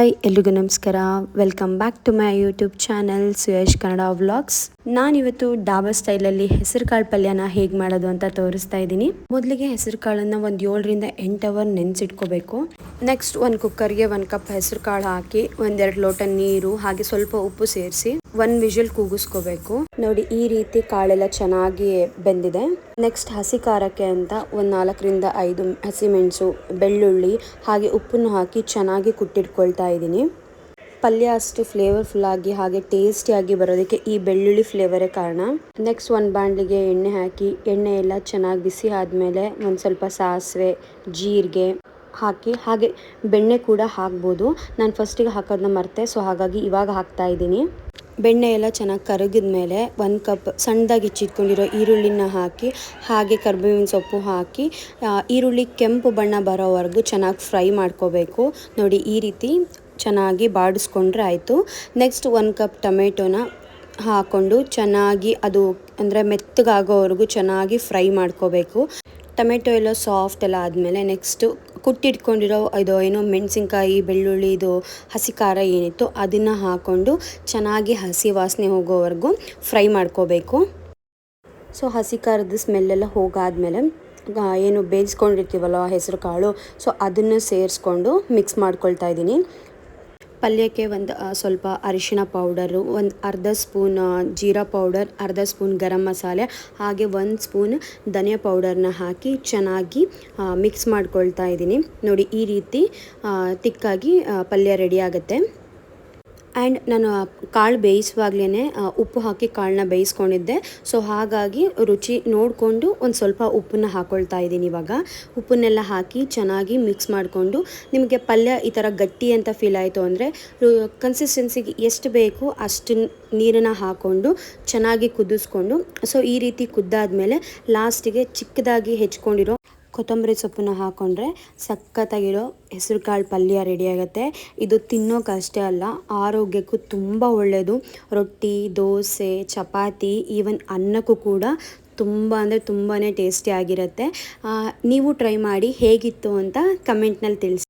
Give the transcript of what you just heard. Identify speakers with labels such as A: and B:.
A: Hi ಎಲ್ರಿಗೂ ನಮಸ್ಕಾರ. Welcome back to my YouTube channel Suyash Kannada vlogs. ನಾನಿವತ್ತು ಡಾಬಾ ಸ್ಟೈಲಲ್ಲಿ ಹೆಸರು ಕಾಳು ಪಲ್ಯನ ಹೇಗೆ ಮಾಡೋದು ಅಂತ ತೋರಿಸ್ತಾ ಇದ್ದೀನಿ. ಮೊದಲಿಗೆ ಹೆಸರು ಕಾಳನ್ನು ಒಂದು 7ರಿಂದ 8 ಅವರ್ ನೆನೆಸಿಟ್ಕೋಬೇಕು. ನೆಕ್ಸ್ಟ್ ಒಂದು ಕುಕ್ಕರ್ಗೆ 1 ಕಪ್ ಹೆಸರು ಕಾಳು ಹಾಕಿ 1-2 ಲೋಟ ನೀರು ಹಾಗೆ ಸ್ವಲ್ಪ ಉಪ್ಪು ಸೇರಿಸಿ 1 ವಿಷಲ್ ಕೂಗಿಸ್ಕೋಬೇಕು. ನೋಡಿ ಈ ರೀತಿ ಕಾಳೆಲ್ಲ ಚೆನ್ನಾಗಿ ಬೆಂದಿದೆ. ನೆಕ್ಸ್ಟ್ ಹಸಿ ಖಾರಕ್ಕೆ ಅಂತ ಒಂದು 4ರಿಂದ 5 ಹಸಿಮೆಣಸು, ಬೆಳ್ಳುಳ್ಳಿ ಹಾಗೆ ಉಪ್ಪನ್ನು ಹಾಕಿ ಚೆನ್ನಾಗಿ ಕುಟ್ಟಿಟ್ಕೊಳ್ತಾ ಇದ್ದೀನಿ. ಪಲ್ಯ ಅಷ್ಟು ಫ್ಲೇವರ್ಫುಲ್ ಆಗಿ ಹಾಗೆ ಟೇಸ್ಟಿಯಾಗಿ ಬರೋದಕ್ಕೆ ಈ ಬೆಳ್ಳುಳ್ಳಿ ಫ್ಲೇವರೇ ಕಾರಣ. ನೆಕ್ಸ್ಟ್ ಒಂದು ಬಾಣಲಿಗೆ ಎಣ್ಣೆ ಹಾಕಿ ಎಣ್ಣೆ ಎಲ್ಲ ಚೆನ್ನಾಗಿ ಬಿಸಿ ಆದಮೇಲೆ ಒಂದು ಸ್ವಲ್ಪ ಸಾಸಿವೆ, ಜೀರಿಗೆ ಹಾಕಿ ಹಾಗೆ ಬೆಣ್ಣೆ ಕೂಡ ಹಾಕ್ಬೋದು. ನಾನು ಫಸ್ಟಿಗೆ ಹಾಕೋದನ್ನ ಮರ್ತೆ, ಸೊ ಹಾಗಾಗಿ ಇವಾಗ ಹಾಕ್ತಾ ಇದ್ದೀನಿ. ಬೆಣ್ಣೆ ಎಲ್ಲ ಚೆನ್ನಾಗಿ ಕರಗಿದ ಮೇಲೆ 1 ಕಪ್ ಸಣ್ಣದಾಗಿ ಹೆಚ್ಚಿಟ್ಕೊಂಡಿರೋ ಈರುಳ್ಳಿನ ಹಾಕಿ ಹಾಗೆ ಕರಿಬೇವಿನ ಸೊಪ್ಪು ಹಾಕಿ ಈರುಳ್ಳಿ ಕೆಂಪು ಬಣ್ಣ ಬರೋವರೆಗೂ ಚೆನ್ನಾಗಿ ಫ್ರೈ ಮಾಡ್ಕೋಬೇಕು. ನೋಡಿ ಈ ರೀತಿ ಚೆನ್ನಾಗಿ ಬಾಡಿಸ್ಕೊಂಡ್ರೆ ಆಯಿತು. ನೆಕ್ಸ್ಟ್ 1 ಕಪ್ ಟೊಮೆಟೊನ ಹಾಕ್ಕೊಂಡು ಚೆನ್ನಾಗಿ ಅದು ಅಂದರೆ ಮೆತ್ತಗಾಗೋವರೆಗೂ ಚೆನ್ನಾಗಿ ಫ್ರೈ ಮಾಡ್ಕೋಬೇಕು. ಟೊಮೆಟೊ ಎಲ್ಲ ಸಾಫ್ಟ್ ಎಲ್ಲ ಆದಮೇಲೆ ನೆಕ್ಸ್ಟು ಕುಟ್ಟಿಟ್ಕೊಂಡಿರೋ ಏನು ಮೆಣಸಿನ್ಕಾಯಿ, ಬೆಳ್ಳುಳ್ಳಿ, ಇದು ಹಸಿ ಖಾರ ಏನಿತ್ತು ಅದನ್ನು ಹಾಕ್ಕೊಂಡು ಚೆನ್ನಾಗಿ ಹಸಿ ವಾಸನೆ ಹೋಗೋವರೆಗೂ ಫ್ರೈ ಮಾಡ್ಕೋಬೇಕು. ಸೊ ಹಸಿ ಖಾರದ ಸ್ಮೆಲ್ಲೆಲ್ಲ ಹೋಗಾದ್ಮೇಲೆ ಏನು ಬೇಯಿಸ್ಕೊಂಡಿರ್ತೀವಲ್ಲ ಹೆಸರು ಕಾಳು, ಸೊ ಅದನ್ನು ಸೇರಿಸ್ಕೊಂಡು ಮಿಕ್ಸ್ ಮಾಡ್ಕೊಳ್ತಾ ಇದ್ದೀನಿ. ಪಲ್ಯಕ್ಕೆ ಒಂದು ಸ್ವಲ್ಪ ಅರಿಶಿಣ ಪೌಡರು, ಒಂದು ಅರ್ಧ ಸ್ಪೂನ್ ಜೀರಾ ಪೌಡರ್, ಅರ್ಧ ಸ್ಪೂನ್ ಗರಂ ಮಸಾಲೆ ಹಾಗೆ 1 ಸ್ಪೂನ್ ಧನಿಯಾ ಪೌಡರ್ನ ಹಾಕಿ ಚೆನ್ನಾಗಿ ಮಿಕ್ಸ್ ಮಾಡ್ಕೊಳ್ತಾ ಇದ್ದೀನಿ. ನೋಡಿ ಈ ರೀತಿ ತಿಕ್ಕಾಗಿ ಪಲ್ಯ ರೆಡಿ ಆಗುತ್ತೆ. ಆ್ಯಂಡ್ ನಾನು ಕಾಳು ಬೇಯಿಸುವಾಗಲೇ ಉಪ್ಪು ಹಾಕಿ ಕಾಳನ್ನ ಬೇಯಿಸ್ಕೊಂಡಿದ್ದೆ. ಸೊ ಹಾಗಾಗಿ ರುಚಿ ನೋಡಿಕೊಂಡು ಒಂದು ಸ್ವಲ್ಪ ಉಪ್ಪನ್ನ ಹಾಕ್ಕೊಳ್ತಾ ಇದ್ದೀನಿ. ಇವಾಗ ಉಪ್ಪನ್ನೆಲ್ಲ ಹಾಕಿ ಚೆನ್ನಾಗಿ ಮಿಕ್ಸ್ ಮಾಡಿಕೊಂಡು, ನಿಮಗೆ ಪಲ್ಯ ಈ ಥರ ಗಟ್ಟಿ ಅಂತ ಫೀಲ್ ಆಯಿತು ಅಂದರೆ ಕನ್ಸಿಸ್ಟೆನ್ಸಿಗೆ ಎಷ್ಟು ಬೇಕು ಅಷ್ಟು ನೀರನ್ನು ಹಾಕ್ಕೊಂಡು ಚೆನ್ನಾಗಿ ಕುದಿಸ್ಕೊಂಡು, ಸೊ ಈ ರೀತಿ ಕುದ್ದಾದಮೇಲೆ ಲಾಸ್ಟಿಗೆ ಚಿಕ್ಕದಾಗಿ ಹೆಚ್ಕೊಂಡಿರೋ ಕೊತ್ತಂಬರಿ ಸೊಪ್ಪನ್ನ ಹಾಕ್ಕೊಂಡ್ರೆ ಸಖತ್ತಾಗಿರೋ ಹೆಸರು ಕಾಳು ಪಲ್ಯ ರೆಡಿಯಾಗುತ್ತೆ. ಇದು ತಿನ್ನೋಕ್ಕಷ್ಟೇ ಅಲ್ಲ, ಆರೋಗ್ಯಕ್ಕೂ ತುಂಬ ಒಳ್ಳೆಯದು. ರೊಟ್ಟಿ, ದೋಸೆ, ಚಪಾತಿ, ಈವನ್ ಅನ್ನಕ್ಕೂ ಕೂಡ ತುಂಬ ಅಂದರೆ ತುಂಬಾ ಟೇಸ್ಟಿ ಆಗಿರುತ್ತೆ. ನೀವು ಟ್ರೈ ಮಾಡಿ ಹೇಗಿತ್ತು ಅಂತ ಕಮೆಂಟ್ನಲ್ಲಿ ತಿಳಿಸಿ.